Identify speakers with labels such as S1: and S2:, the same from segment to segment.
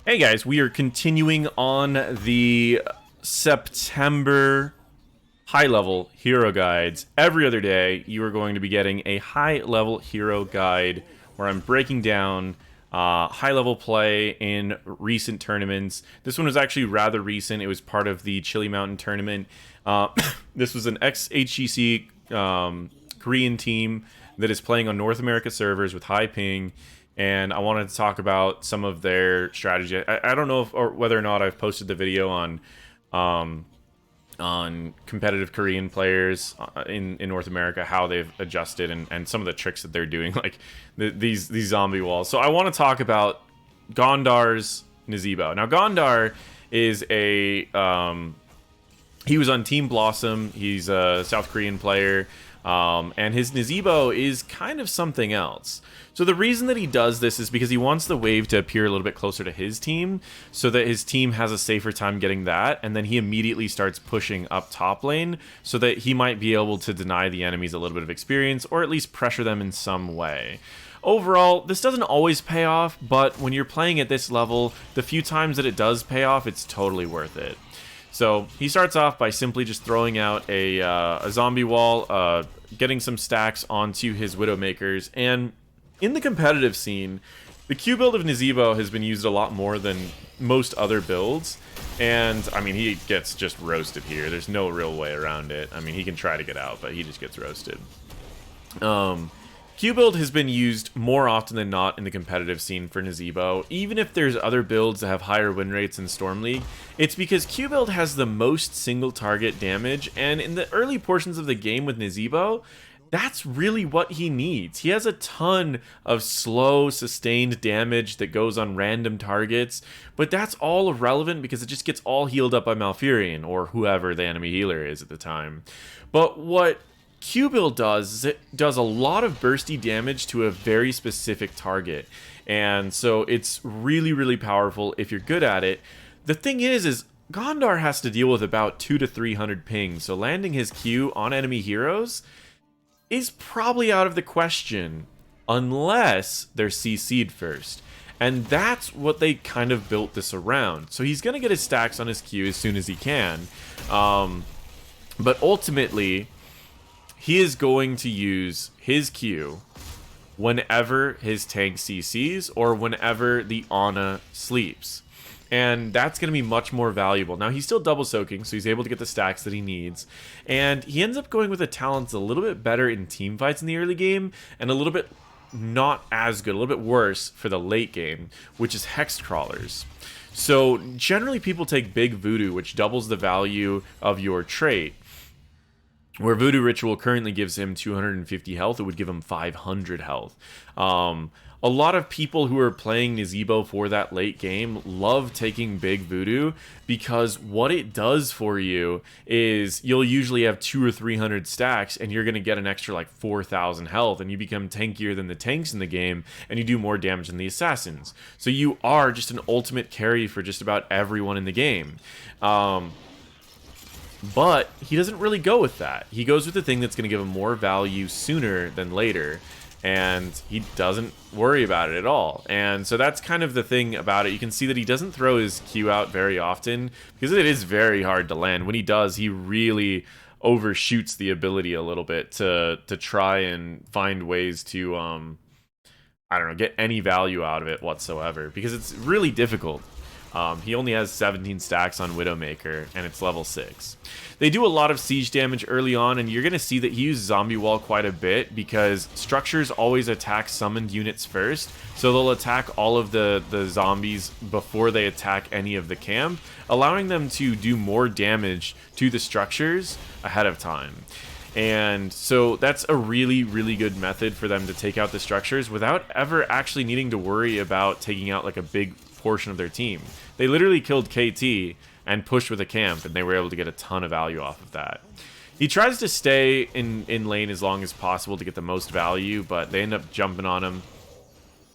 S1: Hey guys, we are continuing on the September high-level hero guides. Every other day, you are going to be getting a high-level hero guide where I'm breaking down high-level play in recent tournaments. This one was actually rather recent. It was part of the Chili Mountain tournament. Uh, this was an ex-HGC Korean team that is playing on North America servers with high ping, and I wanted to talk about some of their strategy. I don't know if, or whether or not I've posted the video um, on competitive Korean players in North America, how they've adjusted and some of the tricks that they're doing, like these zombie walls. So I want to talk about Gondar's Nazeebo. Now Gondar is a he was on Team Blossom. He's a South Korean player. And his Nazeebo is kind of something else. So the reason that he does this is because he wants the wave to appear a little bit closer to his team, so that his team has a safer time getting that, and then he immediately starts pushing up top lane, so that he might be able to deny the enemies a little bit of experience, or at least pressure them in some way. Overall, this doesn't always pay off, but when you're playing at this level, the few times that it does pay off, it's totally worth it. So he starts off by simply just throwing out a zombie wall, getting some stacks onto his Widowmakers, and in the competitive scene, the Q build of Nazeebo has been used a lot more than most other builds, and I mean, he gets just roasted here. There's no real way around it. I mean, he can try to get out, but he just gets roasted. Q build has been used more often than not in the competitive scene for Nazeebo. Even if there's other builds that have higher win rates in Storm League, it's because Q build has the most single target damage, and in the early portions of the game with Nazeebo, that's really what he needs. He has a ton of slow, sustained damage that goes on random targets, but that's all irrelevant because it just gets all healed up by Malfurion, or whoever the enemy healer is at the time. But what Q build does is it does a lot of bursty damage to a very specific target, and so it's really, really powerful if you're good at it. The thing is Gondar has to deal with about 200 to 300 pings, so landing his Q on enemy heroes is probably out of the question unless they're CC'd first. And that's what they kind of built this around. So he's going to get his stacks on his Q as soon as he can. But ultimately, he is going to use his Q whenever his tank CCs or whenever the Ana sleeps. And that's going to be much more valuable. Now, he's still double soaking, so he's able to get the stacks that he needs. And he ends up going with a talent that's a little bit better in team fights in the early game, and a little bit not as good, a little bit worse for the late game, which is Hex Crawlers. So generally people take Big Voodoo, which doubles the value of your trait. Where Voodoo Ritual currently gives him 250 health, it would give him 500 health. A lot of people who are playing Nazeebo for that late game love taking Big Voodoo, because what it does for you is you'll usually have 200 or 300 stacks, and you're going to get an extra like 4,000 health, and you become tankier than the tanks in the game, and you do more damage than the assassins. So you are just an ultimate carry for just about everyone in the game. But he doesn't really go with that. He goes with the thing that's going to give him more value sooner than later, and he doesn't worry about it at all. And so that's kind of the thing about it. You can see that he doesn't throw his Q out very often, because it is very hard to land. When he does, he really overshoots the ability a little bit to try and find ways to, I don't know, get any value out of it whatsoever, because it's really difficult. He only has 17 stacks on Widowmaker, and it's level 6. They do a lot of siege damage early on, and you're going to see that he uses Zombie Wall quite a bit, because structures always attack summoned units first, so they'll attack all of the zombies before they attack any of the camp, allowing them to do more damage to the structures ahead of time. And so that's a really, really good method for them to take out the structures without ever actually needing to worry about taking out like a big portion of their team. They literally killed KT and pushed with a camp, and they were able to get a ton of value off of that. He tries to stay in lane as long as possible to get the most value, but they end up jumping on him.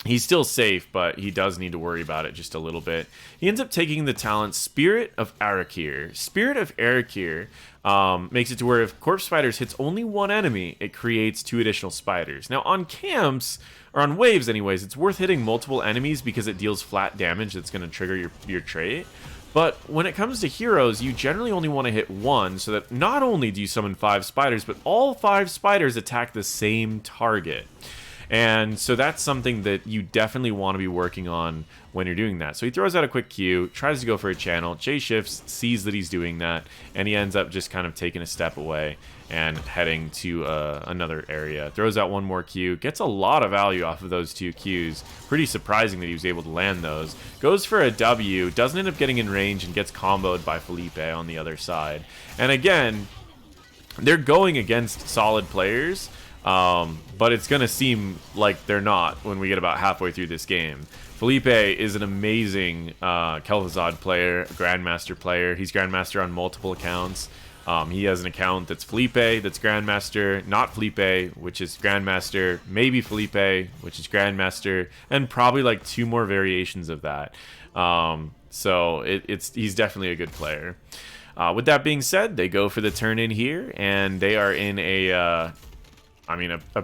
S1: He's still safe, but he does need to worry about it just a little bit. He ends up taking the talent Spirit of Arakir. Spirit of Arakir makes it to where if Corpse Spiders hits only one enemy, it creates 2 additional spiders. Now, on camps, or on waves anyways, it's worth hitting multiple enemies because it deals flat damage that's going to trigger your trait. But when it comes to heroes, you generally only want to hit one, so that not only do you summon 5 spiders, but all 5 spiders attack the same target. And so that's something that you definitely want to be working on when you're doing that. So he throws out a quick Q, tries to go for a channel. Jay shifts, sees that he's doing that, and he ends up just kind of taking a step away and heading to another area. Throws out one more Q, gets a lot of value off of those 2 Qs. Pretty surprising that he was able to land those. Goes for a W, doesn't end up getting in range, and gets comboed by Felipe on the other side. And again, they're going against solid players, but it's going to seem like they're not when we get about halfway through this game. Felipe is an amazing Kel'Thuzad player, Grandmaster player. He's Grandmaster on multiple accounts. He has an account that's Felipe, that's Grandmaster, not Felipe, which is Grandmaster, maybe Felipe, which is Grandmaster, and probably like 2 more variations of that. So he's definitely a good player. With that being said, they go for the turn in here, and they are in a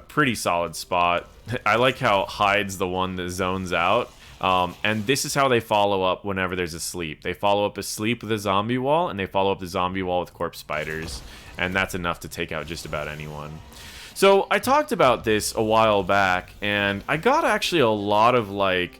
S1: pretty solid spot. I like how Hyde's the one that zones out. And this is how they follow up whenever there's a sleep. They follow up a sleep with a zombie wall, and they follow up the zombie wall with corpse spiders. And that's enough to take out just about anyone. So I talked about this a while back, and I got actually a lot of like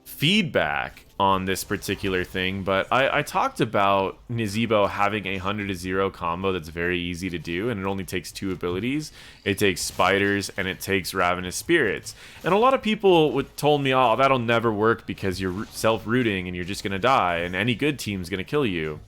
S1: feedback on this particular thing, but I talked about Nazeebo having a 100-0 combo that's very easy to do, and it only takes 2 abilities. It takes spiders and it takes Ravenous spirits. And a lot of people told me, oh, that'll never work because you're self-rooting and you're just going to die, and any good team's going to kill you.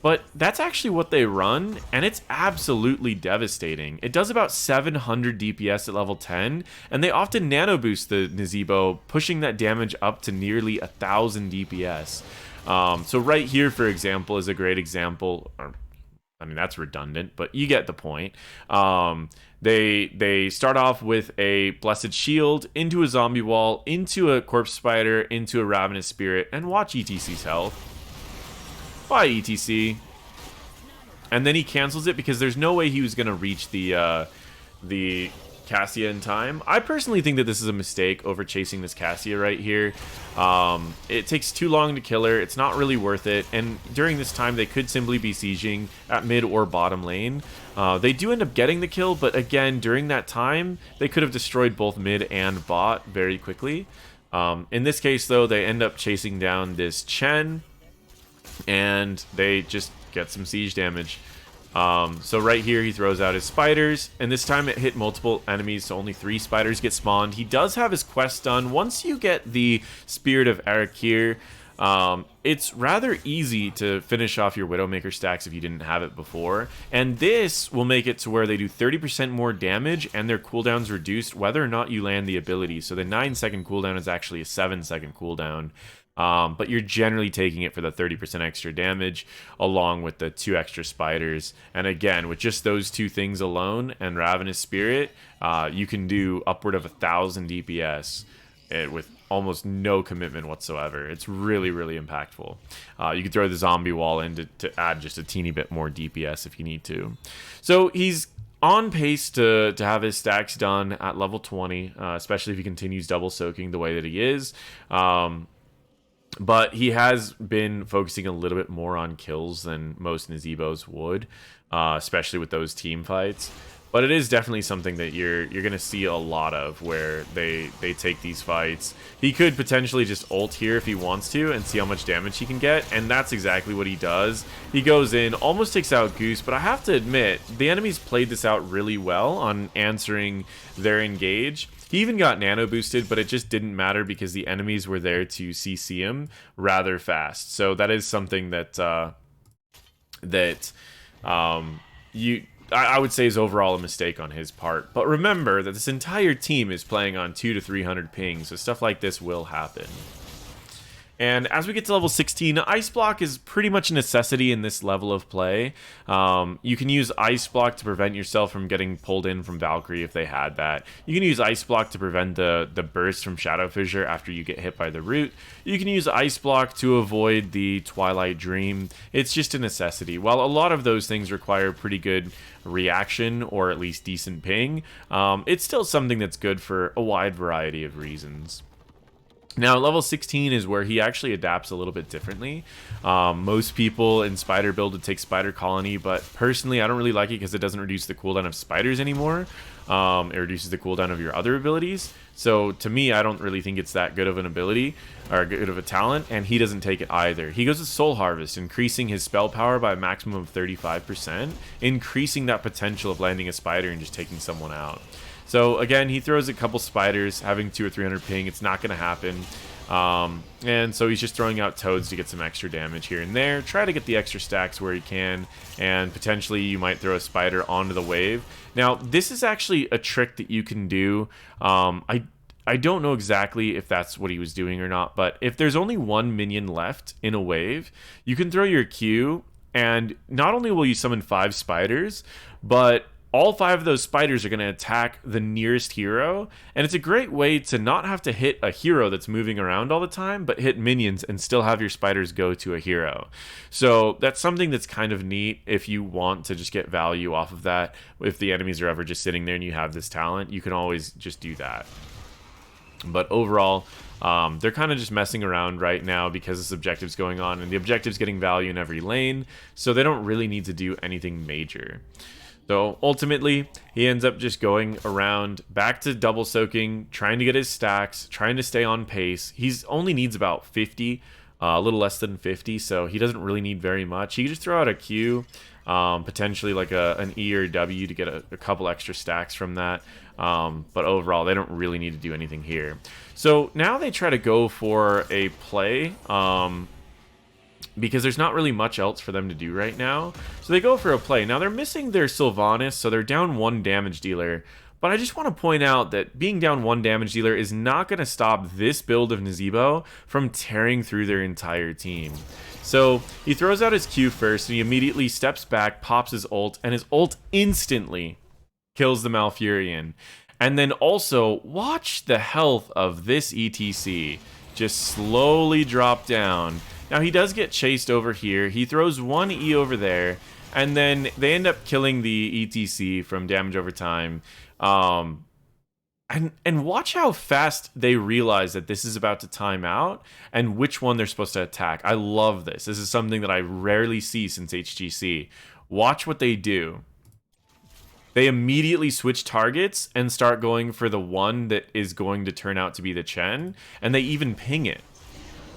S1: But that's actually what they run, and it's absolutely devastating. It does about 700 DPS at level 10, and they often nano boost the Nazeebo, pushing that damage up to nearly 1,000 DPS. So right here, for example, is a great example. I mean, that's redundant, but you get the point. They start off with a Blessed Shield, into a Zombie Wall, into a Corpse Spider, into a Ravenous Spirit, and watch ETC's health. Bye, ETC. And then he cancels it because there's no way he was going to reach the Cassia in time. I personally think that this is a mistake over chasing this Cassia right here. It takes too long to kill her. It's not really worth it. And during this time, they could simply be sieging at mid or bottom lane. They do end up getting the kill, but again, during that time, they could have destroyed both mid and bot very quickly. In this case, though, they end up chasing down this Chen, and they just get some siege damage. So right here, he throws out his spiders, and this time it hit multiple enemies, so only 3 spiders get spawned. He does have his quest done. Once you get the Spirit of Arakir, it's rather easy to finish off your Widowmaker stacks if you didn't have it before, and this will make it to where they do 30% more damage and their cooldown's reduced whether or not you land the ability. So the 9-second cooldown is actually a 7-second cooldown. But you're generally taking it for the 30% extra damage along with the 2 extra spiders. And again, with just those 2 things alone and Ravenous Spirit, you can do upward of 1,000 DPS with almost no commitment whatsoever. It's really, really impactful. You can throw the zombie wall in to add just a teeny bit more DPS if you need to. So he's on pace to have his stacks done at level 20, especially if he continues double soaking the way that he is. But he has been focusing a little bit more on kills than most Nazeebos would, especially with those team fights. But it is definitely something that you're going to see a lot of, where they take these fights. He could potentially just ult here if he wants to and see how much damage he can get, and that's exactly what he does. He goes in, almost takes out Goose, but I have to admit, the enemies played this out really well on answering their engage. He even got nano boosted, but it just didn't matter because the enemies were there to CC him rather fast. So that is something that I would say is overall a mistake on his part. But remember that this entire team is playing on 200 to 300 ping, so stuff like this will happen. And as we get to level 16, Ice Block is pretty much a necessity in this level of play. You can use Ice Block to prevent yourself from getting pulled in from Valkyrie if they had that. You can use Ice Block to prevent the burst from Shadow Fissure after you get hit by the root. You can use Ice Block to avoid the Twilight Dream. It's just a necessity. While a lot of those things require pretty good reaction or at least decent ping, it's still something that's good for a wide variety of reasons. Now, level 16 is where he actually adapts a little bit differently. Most people in Spider build would take Spider Colony, but personally, I don't really like it because it doesn't reduce the cooldown of spiders anymore. It reduces the cooldown of your other abilities. So, to me, I don't really think it's that good of an ability, or good of a talent, and he doesn't take it either. He goes with Soul Harvest, increasing his spell power by a maximum of 35%, increasing that potential of landing a spider and just taking someone out. So again, he throws a couple spiders, having 200 or 300 ping. It's not going to happen. And so he's just throwing out toads to get some extra damage here and there. Try to get the extra stacks where he can, and potentially you might throw a spider onto the wave. Now, this is actually a trick that you can do. I don't know exactly if that's what he was doing or not, but if there's only one minion left in a wave, you can throw your Q, and not only will you summon 5 spiders, but all 5 of those spiders are going to attack the nearest hero, and it's a great way to not have to hit a hero that's moving around all the time, but hit minions and still have your spiders go to a hero. So that's something that's kind of neat if you want to just get value off of that. If the enemies are ever just sitting there and you have this talent, you can always just do that. But overall, they're kind of just messing around right now because this objective's going on, and the objective's getting value in every lane, so they don't really need to do anything major. So ultimately, he ends up just going around back to double soaking, trying to get his stacks, trying to stay on pace. He's only needs about 50, a little less than 50, so he doesn't really need very much. He can just throw out a Q, potentially like an E or W to get a couple extra stacks from that. But overall, they don't really need to do anything here. So now they try to go for a play, because there's not really much else for them to do right now. So they go for a play. Now they're missing their Sylvanas, so they're down 1 damage dealer. But I just want to point out that being down 1 damage dealer is not going to stop this build of Nazeebo from tearing through their entire team. So he throws out his Q first, and he immediately steps back, pops his ult, and his ult instantly kills the Malfurion. And then also, watch the health of this ETC just slowly drop down. Now, he does get chased over here. He throws 1 E over there, and then they end up killing the ETC from damage over time. And watch how fast they realize that this is about to time out and which one they're supposed to attack. I love this. This is something that I rarely see since HGC. Watch what they do. They immediately switch targets and start going for the one that is going to turn out to be the Chen, and they even ping it.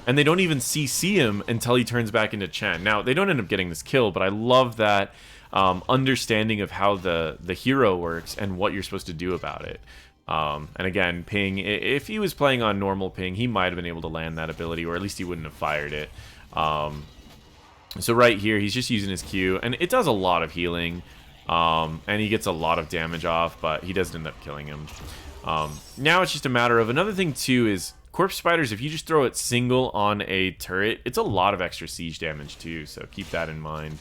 S1: And they don't even CC him until he turns back into Chen. Now, they don't end up getting this kill, but I love that understanding of how the hero works and what you're supposed to do about it. And again, ping, if he was playing on normal ping, he might have been able to land that ability, or at least he wouldn't have fired it. So right here, he's just using his Q, and it does a lot of healing, and he gets a lot of damage off, but he doesn't end up killing him. Now it's just a matter of, another thing too is, Corpse Spiders, if you just throw it single on a turret, it's a lot of extra siege damage too, so keep that in mind.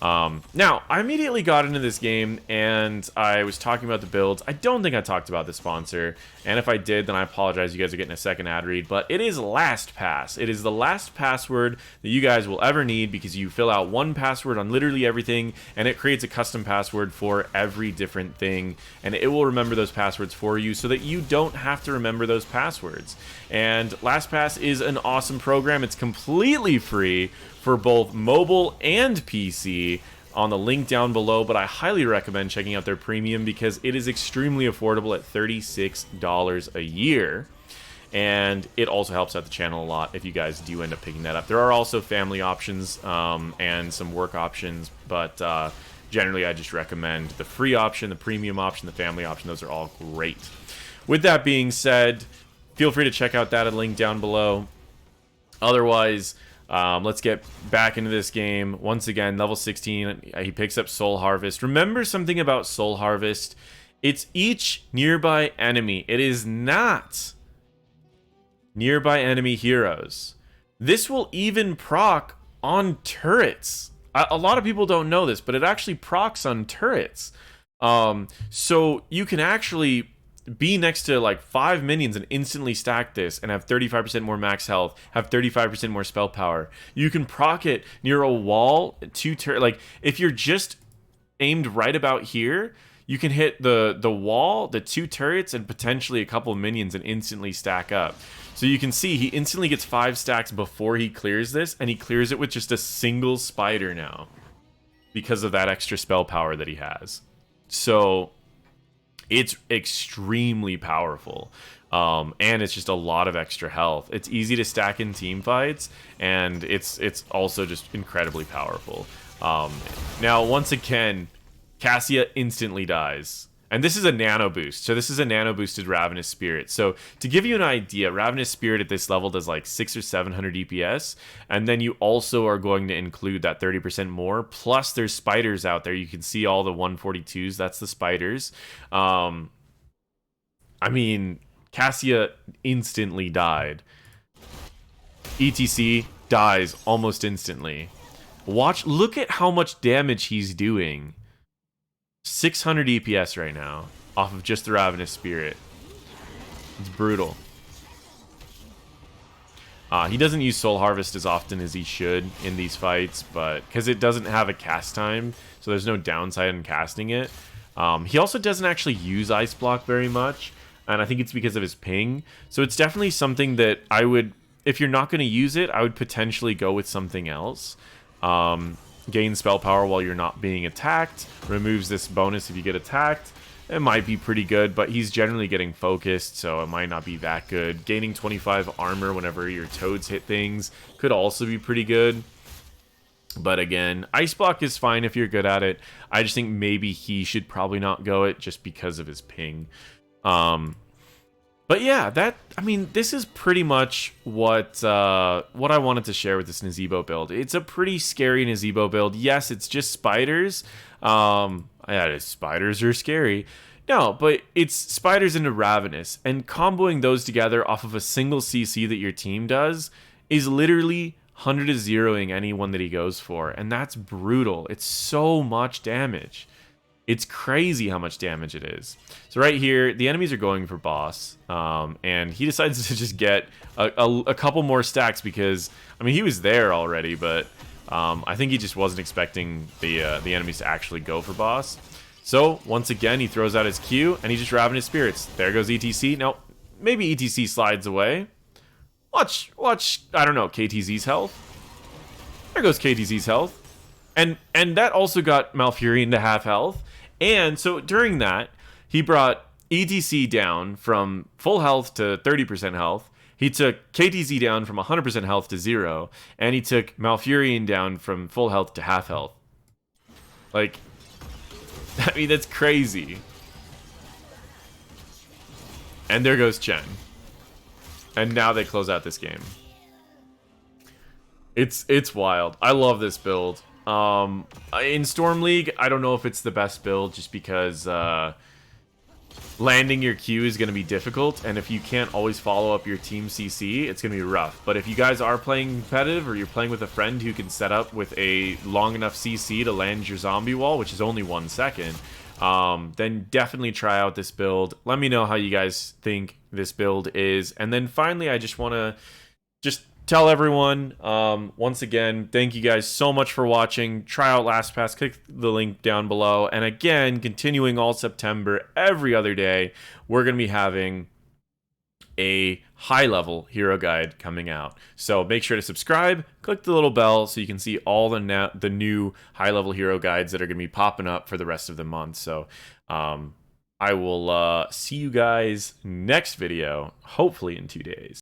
S1: Now, I immediately got into this game, and I was talking about the builds. I don't think I talked about the sponsor, and if I did, then I apologize. You guys are getting a second ad read, but it is LastPass. It is the last password that you guys will ever need, because you fill out one password on literally everything, and it creates a custom password for every different thing, and it will remember those passwords for you so that you don't have to remember those passwords. And LastPass is an awesome program. It's completely free for both mobile and PC on the link down below, but I highly recommend checking out their premium because it is extremely affordable at $36 a year. And it also helps out the channel a lot if you guys do end up picking that up. There are also family options and some work options, but generally I just recommend the free option, the premium option, the family option. Those are all great. With that being said, feel free to check out that link down below. Otherwise, let's get back into this game. Once again, level 16, he picks up Soul Harvest. Remember something about Soul Harvest. It's each nearby enemy. It is not nearby enemy heroes. This will even proc on turrets. A lot of people don't know this, but it actually procs on turrets. So you can actually be next to like 5 minions and instantly stack this and have 35% more max health, have 35% more spell power. You can proc it near a wall, like if you're just aimed right about here, you can hit the wall, the 2 turrets, and potentially a couple of minions and instantly stack up. So you can see he instantly gets 5 stacks before he clears this, and he clears it with just a single spider now because of that extra spell power that he has. So it's extremely powerful. And it's just a lot of extra health. It's easy to stack in team fights, and it's also just incredibly powerful. Now, once again, Cassia instantly dies. And this is a nano boost. So this is a nano boosted Ravenous Spirit. So to give you an idea, Ravenous Spirit at this level does like 600 or 700 DPS. And then you also are going to include that 30% more. Plus there's spiders out there. You can see all the 142s. That's the spiders. I mean, Cassia instantly died. ETC dies almost instantly. Look at how much damage he's doing. 600 EPS right now off of just the Ravenous Spirit. It's brutal. He doesn't use Soul Harvest as often as he should in these fights, but because it doesn't have a cast time, so there's no downside in casting it. He also doesn't actually use Ice Block very much, and I think it's because of his ping. So it's definitely something that I would, if you're not going to use it, I would potentially go with something else. Gain spell power while you're not being attacked, removes this bonus if you get attacked. It might be pretty good, but he's generally getting focused, so it might not be that good. Gaining 25 armor whenever your toads hit things could also be pretty good. But again, Ice Block is fine if you're good at it. I just think maybe he should probably not go it just because of his ping. But yeah, this is pretty much what I wanted to share with this Nazeebo build. It's a pretty scary Nazeebo build. Yes, it's just spiders. Spiders are scary. No, but it's spiders into Ravenous, and comboing those together off of a single CC that your team does is literally 100 to 0ing anyone that he goes for, and that's brutal. It's so much damage. It's crazy how much damage it is. So right here, the enemies are going for boss, and he decides to just get a couple more stacks because, I mean, he was there already, but I think he just wasn't expecting the enemies to actually go for boss. So once again, he throws out his Q, and he just Ravenous Spirits. There goes ETC. Now, maybe ETC slides away. Watch, I don't know, KTZ's health. There goes KTZ's health. And that also got Malfurion to half health. And so during that, he brought ETC down from full health to 30% health. He took KTZ down from 100% health to 0. And he took Malfurion down from full health to half health. Like, I mean, that's crazy. And there goes Chen. And now they close out this game. It's wild. I love this build. In Storm League, I don't know if it's the best build just because landing your Q is going to be difficult, and if you can't always follow up your team CC, it's going to be rough. But if you guys are playing competitive, or you're playing with a friend who can set up with a long enough CC to land your zombie wall, which is only 1 second, then definitely try out this build. Let me know how you guys think this build is. And then finally, I just want to tell everyone, once again, thank you guys so much for watching. Try out LastPass, click the link down below. And again, continuing all September, every other day, we're going to be having a high-level hero guide coming out. So make sure to subscribe, click the little bell so you can see all the new high-level hero guides that are going to be popping up for the rest of the month. So I will see you guys next video, hopefully in 2 days.